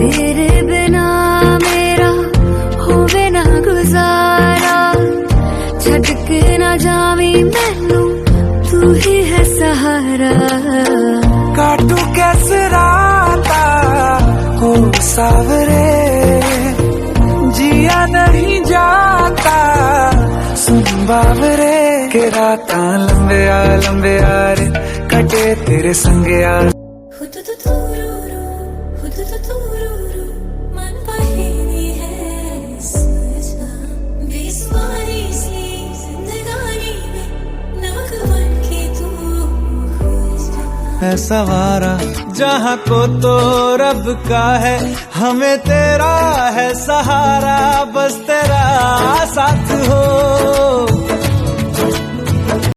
तेरे बिना मेरा होवे ना गुजारा, छड़ के ना जावी मैनू तू ही है सहारा। काटू कैसे राता हो सावरे, जिया नहीं जाता सुन बावरे, के राता लंबे आ रे कटे तेरे संगे आ। है सवारा जहाँ को तो रब का है, हमें तेरा है सहारा, बस तेरा साथ हो।